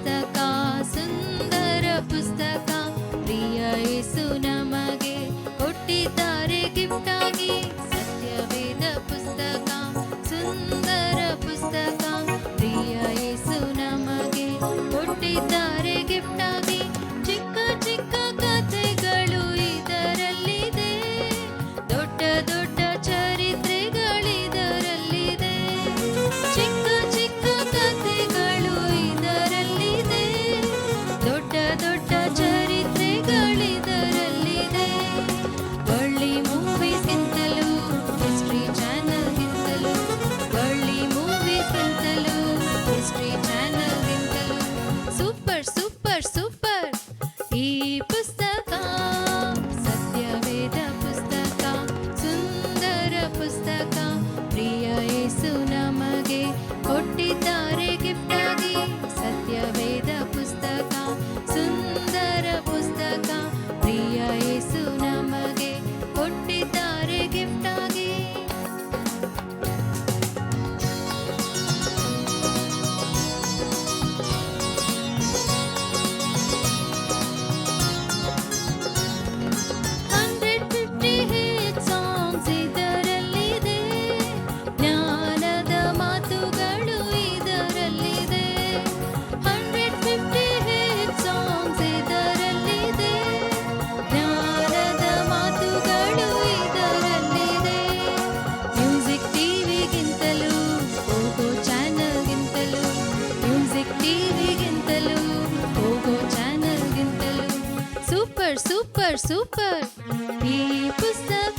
ಪುಸ್ತಕ ಸುಂದರ ಪುಸ್ತಕ ಪ್ರಿಯ ಯೇಸು ನಮಗೆ ಕೊಟ್ಟಿದ್ದಾರೆ ಗಿಫ್ಟ್ ಆಗಿ ಸತ್ಯವೇದ ಪುಸ್ತಕ ಸುಂದರ ಪುಸ್ತಕ ಪ್ರಿಯ ಯೇಸು ನಮಗೆ ಕೊಟ್ಟಿದ್ದಾರೆ ಗಿಫ್ಟ್ ಆಗಿ ಚಿಕ್ಕ ಚಿಕ್ಕ ಕಥೆಗಳು ಇದರಲ್ಲಿದೆ ದೊಡ್ಡ ದೊಡ್ಡ ಚರಿತ್ರೆಗಳಿದರಲ್ಲಿದೆ ಚಿಕ್ಕ ಚಿಕ್ಕ ಕಥೆಗಳು ಇದರಲ್ಲಿದೆ ದೊಡ್ಡ ದೊಡ್ಡ ಚರಿತ್ರೆಗಳಿದರಲ್ಲಿದೆ ಒಳ್ಳಿ ಮೂವೀಸ್ಗಿಂತಲೂ ಹಿಸ್ಟ್ರಿ ಚಾನಲ್ಗಿಂತಲೂ ಒಳ್ಳಿ ಮೂವೀಸ್ಗಿಂತಲೂ ಹಿಸ್ಟ್ರಿ ಚಾನಲ್ಗಿಂತಲೂ ಸೂಪರ್ ಸೂಪರ್ ಸೂಪರ್ ಈ ಪುಸ್ತಕ ಸತ್ಯವೇದ ಪುಸ್ತಕ ಸುಂದರ ಪುಸ್ತಕ ಪ್ರಿಯ ಯೇಸು ನಮಗೆ ಕೊಟ್ಟಿದ್ದಾರೆ ಗಿಫ್ಟ್ ಆಗಿ ಸತ್ಯವೇದ ಪುಸ್ತಕ ಸುಂದರ ಪುಸ್ತಕ ಪ್ರಿಯ ಯೇಸು ನಮಗೆ ಕೊಟ್ಟಿದ್ದಾರೆ ಗಿಫ್ಟ್ ಆಗಿ ಸಾಂಗ್ಸ್ ಇದರಲ್ಲಿದೆ ಜ್ಞಾನದ ಮಾತುಗಳು ಇದರಲ್ಲಿದೆ 150 ಸಾಂಗ್ಸ್ ಇದರಲ್ಲಿದೆ ಜ್ಞಾನದ ಮಾತುಗಳು ಇದರಲ್ಲಿದೆ ಮ್ಯೂಸಿಕ್ ಟಿವಿಗಿಂತಲೂ ಹೋಗೋ ಚಾನಲ್ಗಿಂತಲೂ ಮ್ಯೂಸಿಕ್ ಟಿವಿಗಿಂತಲೂ ಹೋಗೋ ಚಾನಲ್ಗಿಂತಲೂ ಸೂಪರ್ ಸೂಪರ್ ಸೂಪರ್ ಈ ಪುಸ್ತಕ